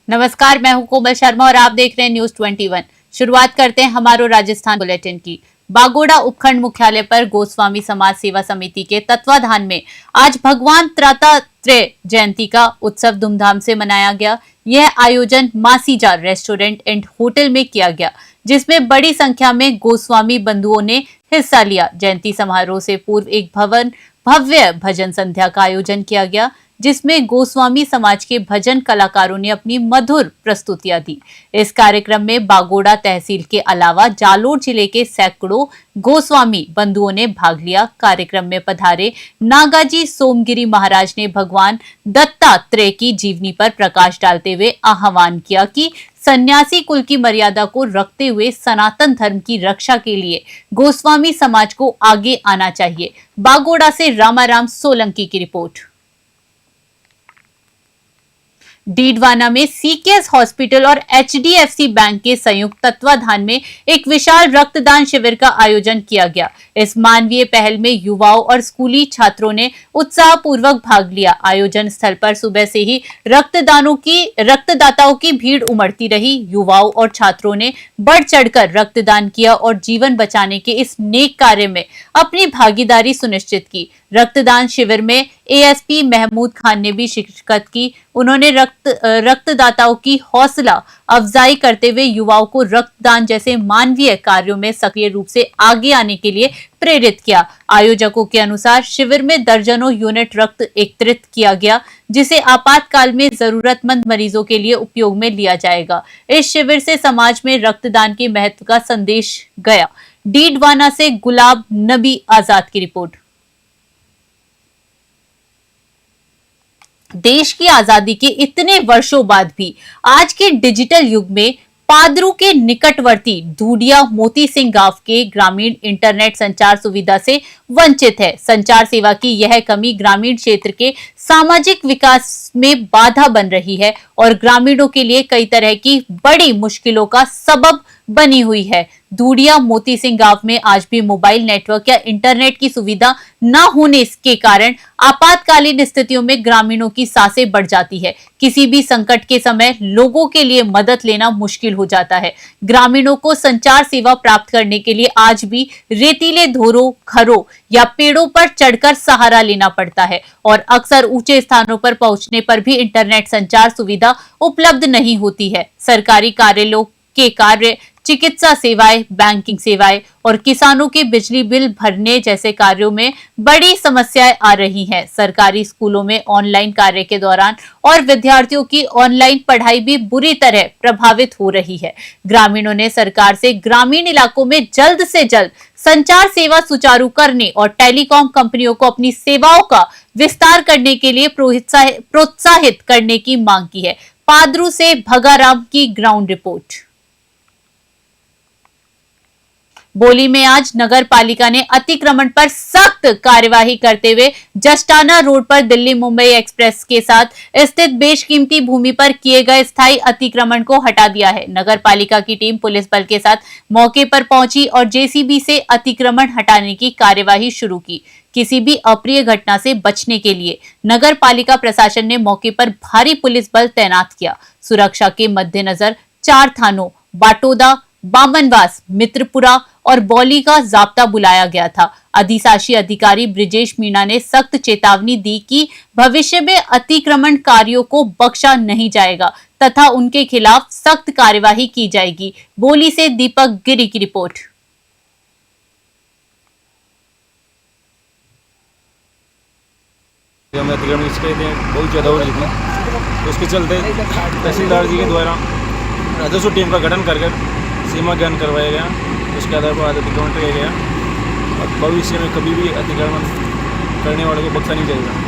नमस्कार, मैं हूं कोमल शर्मा और आप देख रहे हैं न्यूज 21। शुरुआत करते हैं हमारो राजस्थान बुलेटिन की। बागोड़ा उपखंड मुख्यालय पर गोस्वामी समाज सेवा समिति के तत्वाधान में आज भगवान त्रातात्रेय जयंती का उत्सव धूमधाम से मनाया गया। यह आयोजन मासीजा रेस्टोरेंट एंड होटल में किया गया, जिसमें बड़ी संख्या में गोस्वामी बंधुओं ने हिस्सा लिया। जयंती समारोह से पूर्व एक भव्य भजन संध्या का आयोजन किया गया, जिसमें गोस्वामी समाज के भजन कलाकारों ने अपनी मधुर प्रस्तुतियां दी। इस कार्यक्रम में बागोड़ा तहसील के अलावा जालोर जिले के सैकड़ों गोस्वामी बंधुओं ने भाग लिया। कार्यक्रम में पधारे नागाजी सोमगिरी महाराज ने भगवान दत्तात्रेय की जीवनी पर प्रकाश डालते हुए आह्वान किया कि सन्यासी कुल की मर्यादा को रखते हुए सनातन धर्म की रक्षा के लिए गोस्वामी समाज को आगे आना चाहिए। बागोड़ा से रामाराम सोलंकी की रिपोर्ट। डीडवाना में सीकेएस हॉस्पिटल और एचडीएफसी बैंक के संयुक्त तत्वाधान में एक विशाल रक्तदान शिविर का आयोजन किया गया। इस मानवीय पहल में युवाओं और स्कूली छात्रों ने उत्साहपूर्वक भाग लिया। आयोजन स्थल पर सुबह से ही रक्तदाताओं की भीड़ उमड़ती रही। युवाओं और छात्रों ने बढ़ चढ़कर रक्तदान किया और जीवन बचाने के इस नेक कार्य में अपनी भागीदारी सुनिश्चित की। रक्तदान शिविर में एएसपी महमूद खान ने भी शिरकत की। उन्होंने रक्तदाताओं की हौसला अफजाई करते हुए युवाओं को रक्तदान जैसे मानवीय कार्यों में सक्रिय रूप से आगे आने के लिए प्रेरित किया। आयोजकों के अनुसार शिविर में दर्जनों यूनिट रक्त एकत्रित किया गया, जिसे आपातकाल में जरूरतमंद मरीजों के लिए उपयोग में लिया जाएगा। इस शिविर से समाज में रक्तदान के महत्व का संदेश गया। डीडवाना से गुलाब नबी आजाद की रिपोर्ट। देश की आजादी के इतने वर्षों बाद भी आज के डिजिटल युग में पादरू के निकटवर्ती धूडिया मोती सिंह गांव के ग्रामीण इंटरनेट संचार सुविधा से वंचित है। संचार सेवा की यह कमी ग्रामीण क्षेत्र के सामाजिक विकास में बाधा बन रही है और ग्रामीणों के लिए कई तरह की बड़ी मुश्किलों का सबब बनी हुई है। धूडिया मोती सिंह गांव में आज भी मोबाइल नेटवर्क या इंटरनेट की सुविधा न होने के कारण आपातकालीन स्थितियों में ग्रामीणों की सांसें बढ़ जाती है। किसी भी संकट के समय लोगों के लिए मदद लेना मुश्किल हो जाता है। ग्रामीणों को संचार सेवा प्राप्त करने के लिए आज भी रेतीले धोरों, खरों या पेड़ों पर चढ़कर सहारा लेना पड़ता है और अक्सर ऊंचे स्थानों पर पहुंचने पर भी इंटरनेट संचार सुविधा उपलब्ध नहीं होती है। सरकारी कार्यालयों के कार्य, चिकित्सा सेवाएं, बैंकिंग सेवाएं और किसानों के बिजली बिल भरने जैसे कार्यों में बड़ी समस्याएं आ रही हैं। सरकारी स्कूलों में ऑनलाइन कार्य के दौरान और विद्यार्थियों की ऑनलाइन पढ़ाई भी बुरी तरह प्रभावित हो रही है। ग्रामीणों ने सरकार से ग्रामीण इलाकों में जल्द से जल्द संचार सेवा सुचारू करने और टेलीकॉम कंपनियों को अपनी सेवाओं का विस्तार करने के लिए प्रोत्साहित करने की मांग की है। पादरू से भगाराम की ग्राउंड रिपोर्ट। बोली में आज नगर पालिका ने अतिक्रमण पर सख्त कार्यवाही करते हुए जस्टाना रोड पर दिल्ली मुंबई एक्सप्रेस के साथ स्थित बेशकीमती भूमि पर किए गए स्थायी अतिक्रमण को हटा दिया है। नगर पालिका की टीम पुलिस बल के साथ मौके पर पहुंची और जेसीबी से अतिक्रमण हटाने की कार्यवाही शुरू की। किसी भी अप्रिय घटना से बचने के लिए नगर पालिका प्रशासन ने मौके पर भारी पुलिस बल तैनात किया। सुरक्षा के मद्देनजर 4 थानों बाटोदा, बामनवास, मित्रपुरा और बौली का जाब्ता बुलाया गया था। अधिशासी अधिकारी ब्रिजेश मीणा ने सख्त चेतावनी दी कि भविष्य में अतिक्रमणकारियों को बख्शा नहीं जाएगा तथा उनके खिलाफ सख्त कार्यवाही की जाएगी। बोली से दीपक गिरी की रिपोर्ट। हमें अतिक्रमण की शिकायतें बहुत ज़्यादा हो रही थी, उसके चलते तहसीलदार जी के द्वारा राजस्व टीम का गठन कर सीमा ज्ञान करवाया गया। उसके आधार पर अतिक्रमण किया गया और भविष्य में कभी भी अतिक्रमण करने वाले को बख्शा नहीं जाएगा।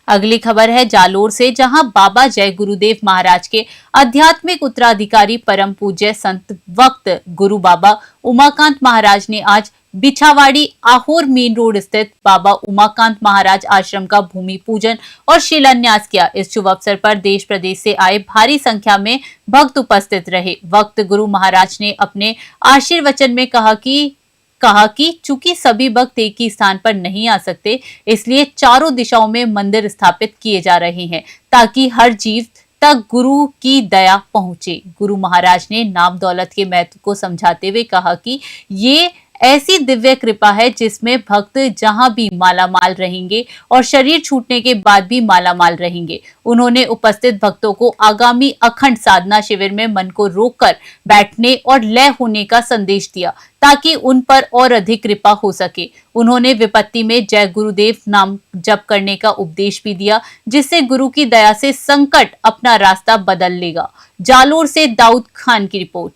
अगली खबर है जालोर से, जहां बाबा जय गुरुदेव महाराज के आध्यात्मिक उत्तराधिकारी परम पूज्य संत वक्त गुरु बाबा उमाकांत महाराज ने आज बिछावाड़ी आहोर मेन रोड स्थित बाबा उमाकांत महाराज आश्रम का भूमि पूजन और शिलान्यास किया। इस शुभ अवसर पर देश प्रदेश से आए भारी संख्या में भक्त उपस्थित रहे। वक्त गुरु महाराज ने अपने आशीर्वचन में कहा कि कहा कि चूंकि सभी भक्त एक ही स्थान पर नहीं आ सकते, इसलिए चारों दिशाओं में मंदिर स्थापित किए जा रहे हैं ताकि हर जीव तक गुरु की दया पहुंचे। गुरु महाराज ने नाम दौलत के महत्व को समझाते हुए कहा कि ये ऐसी दिव्य कृपा है जिसमें भक्त जहां भी मालामाल रहेंगे और शरीर छूटने के बाद भी मालामाल रहेंगे। उन्होंने उपस्थित भक्तों को आगामी अखंड साधना शिविर में मन को रोककर बैठने और लय होने का संदेश दिया ताकि उन पर और अधिक कृपा हो सके। उन्होंने विपत्ति में जय गुरुदेव नाम जप करने का उपदेश भी दिया, जिससे गुरु की दया से संकट अपना रास्ता बदल लेगा। जालोर से दाऊद खान की रिपोर्ट।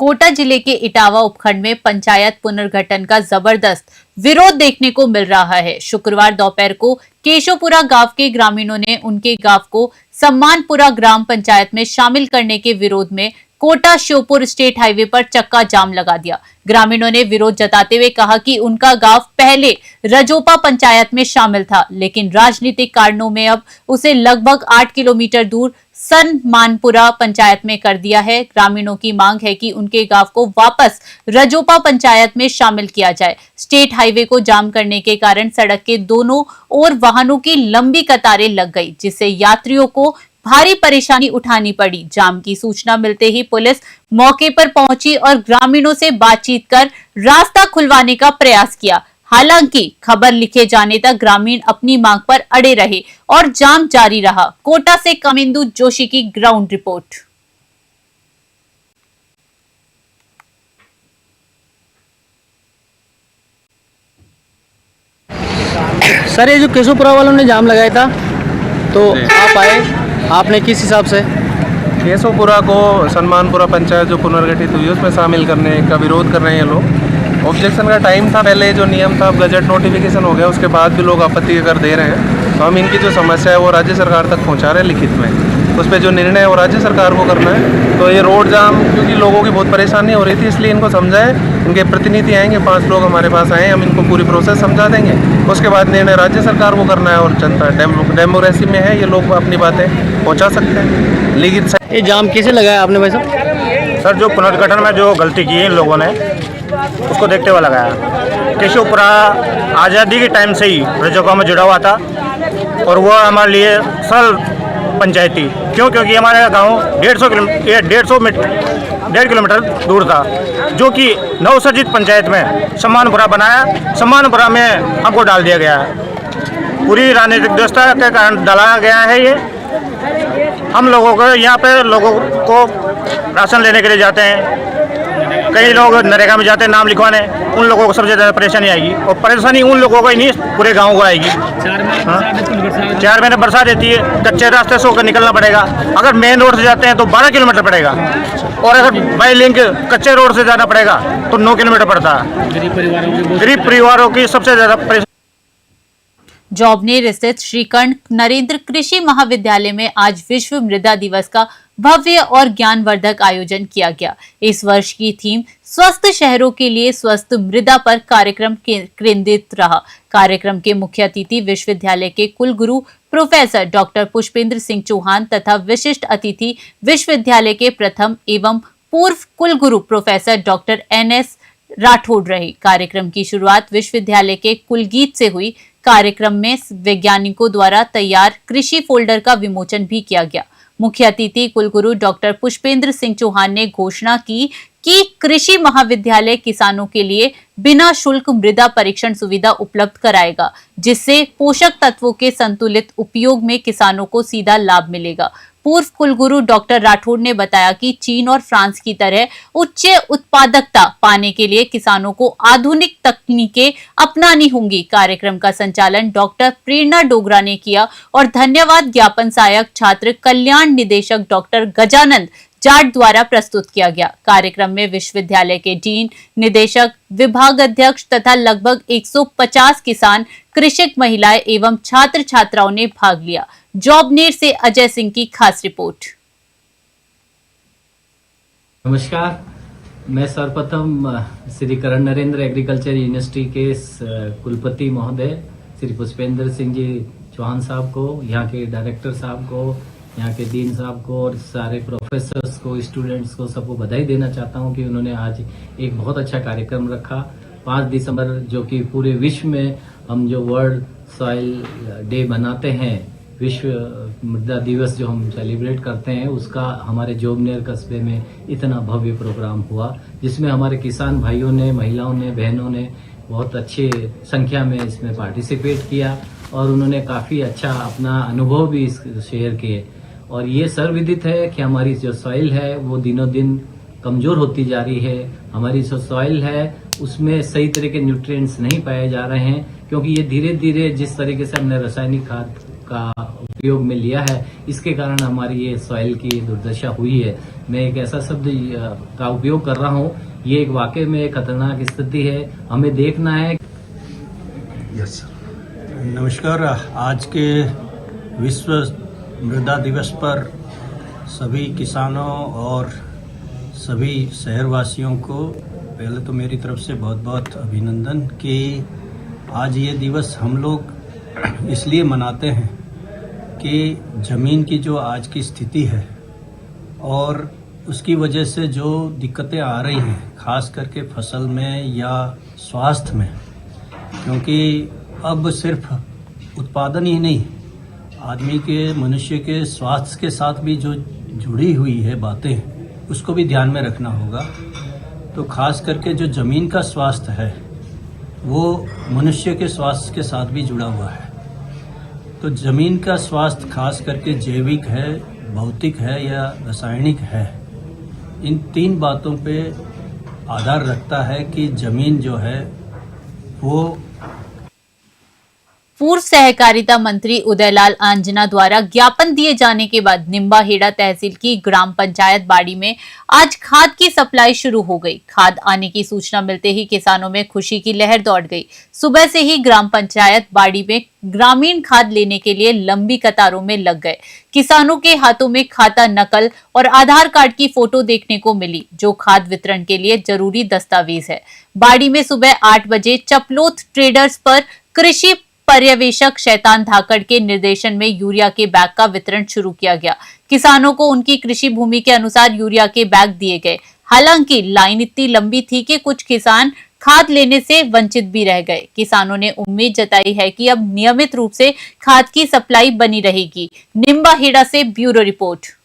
कोटा जिले के इटावा उपखंड में पंचायत पुनर्गठन का जबरदस्त विरोध देखने को मिल रहा है। शुक्रवार दोपहर को केशवपुरा गांव के ग्रामीणों ने उनके गांव को सम्मानपुरा ग्राम पंचायत में शामिल करने के विरोध में कोटा श्योपुर स्टेट हाईवे पर चक्का जाम लगा दिया। ग्रामीणों ने विरोध जताते हुए कहा कि उनका गांव पहले रजोपा पंचायत में शामिल था, लेकिन राजनीतिक कारणों में अब उसे लगभग 8 किलोमीटर दूर सम्मानपुरा पंचायत में कर दिया है। ग्रामीणों की मांग है कि उनके गांव को वापस रजोपा पंचायत में शामिल किया जाए। स्टेट हाईवे को जाम करने के कारण सड़क के दोनों ओर वाहनों की लंबी कतारें लग गई, जिससे यात्रियों को भारी परेशानी उठानी पड़ी। जाम की सूचना मिलते ही पुलिस मौके पर पहुंची और ग्रामीणों से बातचीत कर रास्ता खुलवाने का प्रयास किया। हालांकि खबर लिखे जाने तक ग्रामीण अपनी मांग पर अड़े रहे और जाम जारी रहा। कोटा से कमिंदु जोशी की ग्राउंड रिपोर्ट। सर, ये जो केशवपुरा वालों ने जाम लगाया था, तो आप आए, आपने किस हिसाब से? केशवपुरा को सम्मानपुरा पंचायत जो पुनर्गठित हुई है उसमें शामिल करने का विरोध कर रहे हैं लोग। ऑब्जेक्शन का टाइम था पहले, जो नियम था, गजट नोटिफिकेशन हो गया, उसके बाद भी लोग आपत्ति कर दे रहे हैं। तो हम इनकी जो समस्या है वो राज्य सरकार तक पहुंचा रहे हैं लिखित में। उस पर जो निर्णय है वो राज्य सरकार को करना है। तो ये रोड जाम क्योंकि लोगों की बहुत परेशानी हो रही थी, इसलिए इनको समझाए। इनके प्रतिनिधि आएंगे, 5 लोग हमारे पास आए, हम इनको पूरी प्रोसेस समझा देंगे। उसके बाद निर्णय राज्य सरकार को करना है। और जनता डेमोक्रेसी में है, ये लोग अपनी बातें पहुँचा सकते हैं। लेकिन ये जाम कैसे लगाया आपने भाई साहब? सर, जो पुनर्गठन में जो गलती की है इन लोगों ने, उसको देखते हुए लगाया। केशवपुरा आज़ादी के टाइम से ही रजोपा में जुड़ा हुआ था और वह हमारे लिए सरल पंचायत थी। क्यों? क्योंकि हमारा गांव 1.5 किलोमीटर दूर था, जो कि नवसर्जित पंचायत में सम्मानपुरा बनाया। सम्मानपुरा में हमको डाल दिया गया है। पूरी राजनीतिक व्यवस्था के कारण डाला गया है। ये हम लोगों को यहाँ पे लोगों को राशन लेने के लिए जाते हैं, कई लोग नरेगा में जाते हैं नाम लिखवाने, उन लोगों को सबसे ज़्यादा परेशानी आएगी। और परेशानी उन लोगों को ही नहीं, पूरे गांव को आएगी। 4 महीने बरसात रहती है, कच्चे रास्ते से होकर निकलना पड़ेगा। अगर मेन रोड से जाते हैं तो 12 किलोमीटर पड़ेगा, और अगर बाई लिंक कच्चे रोड से जाना पड़ेगा तो 9 किलोमीटर पड़ता है। गरीब परिवारों की सबसे ज़्यादा परेशानी। जॉबनेर स्थित श्रीकर्ण नरेंद्र कृषि महाविद्यालय में आज विश्व मृदा दिवस का भव्य और ज्ञानवर्धक आयोजन किया गया। इस वर्ष की थीम स्वस्थ शहरों के लिए स्वस्थ मृदा पर कार्यक्रम केंद्रित रहा। कार्यक्रम के मुख्य अतिथि विश्वविद्यालय के कुलगुरु प्रोफेसर डॉक्टर पुष्पेंद्र सिंह चौहान तथा विशिष्ट अतिथि विश्वविद्यालय के प्रथम एवं पूर्व कुलगुरु प्रोफेसर डॉक्टर NS राठौड़ रहे। कार्यक्रम की शुरुआत विश्वविद्यालय के कुलगीत से हुई। कार्यक्रम में वैज्ञानिकों द्वारा तैयार कृषि फोल्डर का विमोचन भी किया गया। मुख्य अतिथि कुलगुरु डॉक्टर पुष्पेंद्र सिंह चौहान ने घोषणा की कि कृषि महाविद्यालय किसानों के लिए बिना शुल्क मृदा परीक्षण सुविधा उपलब्ध कराएगा, जिससे पोषक तत्वों के संतुलित उपयोग में किसानों को सीधा लाभ मिलेगा। पूर्व कुलगुरु डॉक्टर राठौड़ ने बताया कि चीन और फ्रांस की तरह उच्च उत्पादकता पाने के लिए किसानों को आधुनिक तकनीकें अपनानी होंगी। कार्यक्रम का संचालन डॉक्टर प्रेरणा डोगरा ने किया और धन्यवाद ज्ञापन सहायक छात्र कल्याण निदेशक डॉक्टर गजानंद जाट द्वारा प्रस्तुत किया गया। कार्यक्रम में विश्वविद्यालय के डीन, निदेशक, विभाग अध्यक्ष तथा लगभग 150 किसान, कृषक, महिलाएं एवं छात्र छात्राओं ने भाग लिया। जॉबनेर से अजय सिंह की खास रिपोर्ट। नमस्कार, मैं सर्वप्रथम श्री कर्ण नरेंद्र एग्रीकल्चर यूनिवर्सिटी के कुलपति महोदय श्री पुष्पेंद्र सिंह जी चौहान साहब को, यहाँ के डायरेक्टर साहब को, यहाँ के डीन साहब को और सारे प्रोफेसर्स को, स्टूडेंट्स को, सबको बधाई देना चाहता हूँ कि उन्होंने आज एक बहुत अच्छा कार्यक्रम रखा। 5 दिसंबर जो कि पूरे विश्व में हम जो वर्ल्ड सॉइल डे मनाते हैं, विश्व मृदा दिवस जो हम सेलिब्रेट करते हैं, उसका हमारे जोबनेर कस्बे में इतना भव्य प्रोग्राम हुआ, जिसमें हमारे किसान भाइयों ने, महिलाओं ने, बहनों ने बहुत अच्छे संख्या में इसमें पार्टिसिपेट किया और उन्होंने काफ़ी अच्छा अपना अनुभव भी शेयर किए। और ये सर्वविदित है कि हमारी जो सॉइल है वो दिनों दिन कमज़ोर होती जा रही है। हमारी जो सॉइल है उसमें सही तरह के न्यूट्रिएंट्स नहीं पाए जा रहे हैं, क्योंकि ये धीरे धीरे जिस तरीके से हमने रासायनिक खाद का उपयोग में लिया है, इसके कारण हमारी ये सॉइल की दुर्दशा हुई है। मैं एक ऐसा शब्द का उपयोग कर रहा हूँ, ये एक वाकई में एक खतरनाक स्थिति है, हमें देखना है। यस, नमस्कार। आज के विश्व मृदा दिवस पर सभी किसानों और सभी शहरवासियों को पहले तो मेरी तरफ से बहुत बहुत अभिनंदन कि आज ये दिवस हम लोग इसलिए मनाते हैं कि ज़मीन की जो आज की स्थिति है और उसकी वजह से जो दिक्कतें आ रही हैं, खास करके फसल में या स्वास्थ्य में, क्योंकि अब सिर्फ उत्पादन ही नहीं, आदमी के, मनुष्य के स्वास्थ्य के साथ भी जो जुड़ी हुई है बातें, उसको भी ध्यान में रखना होगा। तो खास करके जो ज़मीन का स्वास्थ्य है वो मनुष्य के स्वास्थ्य के साथ भी जुड़ा हुआ है। तो ज़मीन का स्वास्थ्य खास करके जैविक है, भौतिक है या रासायनिक है, इन 3 बातों पे आधार रखता है कि ज़मीन जो है वो। पूर्व सहकारिता मंत्री उदयलाल आंजना द्वारा ज्ञापन दिए जाने के बाद निम्बाहेड़ा तहसील की ग्राम पंचायत बाड़ी में आज खाद की सप्लाई शुरू हो गई। खाद आने की सूचना मिलते ही किसानों में खुशी की लहर दौड़ गई। सुबह से ही ग्राम पंचायत बाड़ी में ग्रामीण खाद लेने के लिए लंबी कतारों में लग गए। किसानों के हाथों में खाता नकल और आधार कार्ड की फोटो देखने को मिली, जो खाद वितरण के लिए जरूरी दस्तावेज है। बाड़ी में सुबह 8 बजे चपलोथ ट्रेडर्स पर कृषि पर्यवेक्षक शैतान धाकड़ के निर्देशन में यूरिया के बैग का वितरण शुरू किया गया। किसानों को उनकी कृषि भूमि के अनुसार यूरिया के बैग दिए गए। हालांकि लाइन इतनी लंबी थी कि कुछ किसान खाद लेने से वंचित भी रह गए। किसानों ने उम्मीद जताई है कि अब नियमित रूप से खाद की सप्लाई बनी रहेगी। निम्बाहेड़ा से ब्यूरो रिपोर्ट।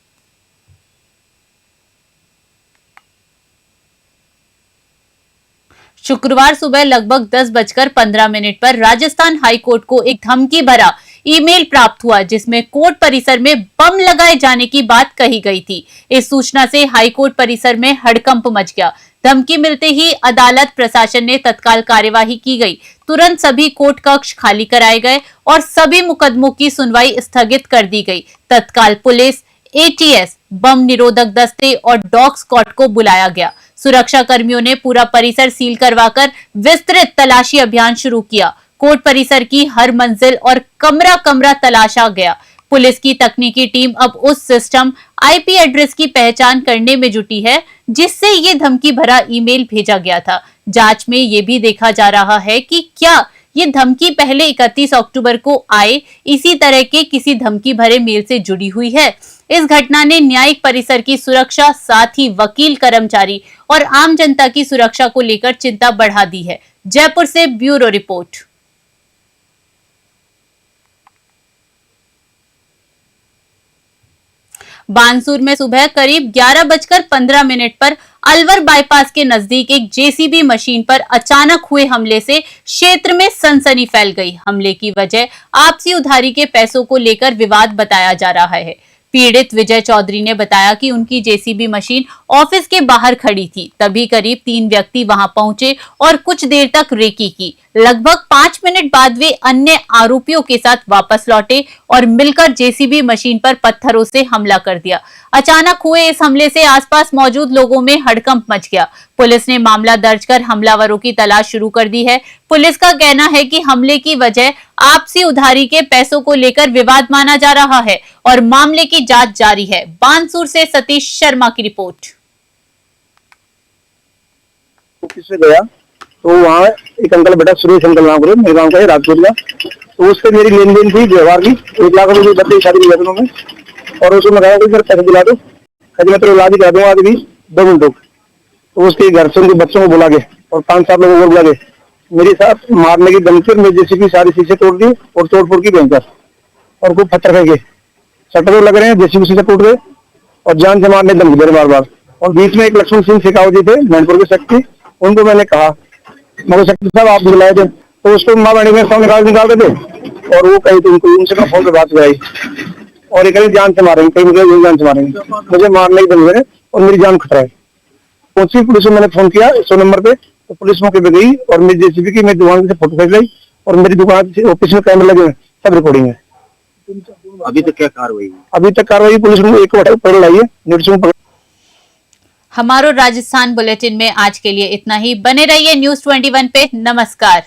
शुक्रवार सुबह लगभग 10:15 पर राजस्थान हाईकोर्ट को एक धमकी भरा ईमेल प्राप्त हुआ, जिसमें कोर्ट परिसर में बम लगाए जाने की बात कही गई थी। इस सूचना से हाईकोर्ट परिसर में हड़कंप मच गया। धमकी मिलते ही अदालत प्रशासन ने तत्काल कार्यवाही की गई। तुरंत सभी कोर्ट कक्ष खाली कराए गए और सभी मुकदमों की सुनवाई स्थगित कर दी गई। तत्काल पुलिस, एटीएस, बम निरोधक दस्ते और डॉग स्क्वाड को बुलाया गया। सुरक्षा कर्मियों ने पूरा परिसर सील करवाकर विस्तृत तलाशी अभियान शुरू किया। कोर्ट परिसर की हर मंजिल और कमरा कमरा तलाशा गया। पुलिस की तकनीकी टीम अब उस सिस्टम आईपी एड्रेस की पहचान करने में जुटी है जिससे ये धमकी भरा ईमेल भेजा गया था। जांच में ये भी देखा जा रहा है कि क्या ये धमकी पहले 31 अक्टूबर को आए इसी तरह के किसी धमकी भरे मेल से जुड़ी हुई है। इस घटना ने न्यायिक परिसर की सुरक्षा, साथ ही वकील, कर्मचारी और आम जनता की सुरक्षा को लेकर चिंता बढ़ा दी है। जयपुर से ब्यूरो रिपोर्ट। बानसूर में सुबह करीब 11:15 पर अलवर बाईपास के नजदीक एक जेसीबी मशीन पर अचानक हुए हमले से क्षेत्र में सनसनी फैल गई। हमले की वजह आपसी उधारी के पैसों को लेकर विवाद बताया जा रहा है। पीड़ित विजय चौधरी ने बताया कि उनकी जेसीबी मशीन ऑफिस के बाहर खड़ी थी, तभी करीब 3 व्यक्ति वहां पहुंचे और कुछ देर तक रेकी की। लगभग 5 मिनट बाद वे अन्य आरोपियों के साथ वापस लौटे और मिलकर जेसीबी मशीन पर पत्थरों से हमला कर दिया। अचानक हुए इस हमले से आसपास मौजूद लोगों में हड़कंप मच गया। पुलिस ने मामला दर्ज कर हमलावरों की तलाश शुरू कर दी है। पुलिस का कहना है कि हमले की वजह आपसी उधारी के पैसों को लेकर विवाद माना जा रहा है और मामले की जांच जारी है। बानसूर से सतीश शर्मा की रिपोर्ट। ऑफिस से गया तो वहाँ एक अंकल बेटा सुरेश अंकल नाम करे, मेरे गाँव का है, राजपुर का। तो उससे मेरी लेन देन थी व्यवहार की, 1 लाख रुपए बदले शादी में। और उसको मैं कहा कि सर पैसे दिला दो, कहते मैं तेरे इलाज करा दूंगा आज भी 2 मिनट। तो उसके घर से उनके बच्चों को बुला के और 5-7 लोगों को बुला के मेरे साथ मारने की धमकी और मेरी जेसीबी सारी शीशे तोड़ दी और तोड़-फोड़ की भयंकर, और खूब पत्थर फेंके, शटर लग रहे हैं, जेसीबी शीशे टूट गए और जान से मारने धमकी दे रहे बार-बार। और बीच में एक लक्ष्मण सिंह शेखावत जी थे मैनपुर के शक्ति, उनको मैंने कहा मगर शक्ति साहब आप बुलाए थे, तो उसको माँ बहनी में फोन निकाल रहे थे और वो कही थी उनको, उनसे मैं फोन पे बात कराई और ये कहीं जान से मारेंगे, कहीं मुझे जान से मारेंगे, मुझे मारने की धमकी दे रहे और मेरी जान खतरा है। पहुंची पुलिस को मैंने फोन किया 100 नंबर पे, तो पुलिस मौके पे गई और मेरी जेसीबी की मेरी दुकान से फोटो खींच लाई और मेरी दुकान से ऑफिस में कैमरे लगे हैं, सब रिकॉर्डिंग है। अभी तक क्या कार्रवाई? अभी तक कार्रवाई पुलिस ने एक पकड़ लाई है, नोटिस में पकड़। हमारो राजस्थान बुलेटिन में आज के लिए इतना ही। बने रहिए न्यूज़ 21 पे। नमस्कार।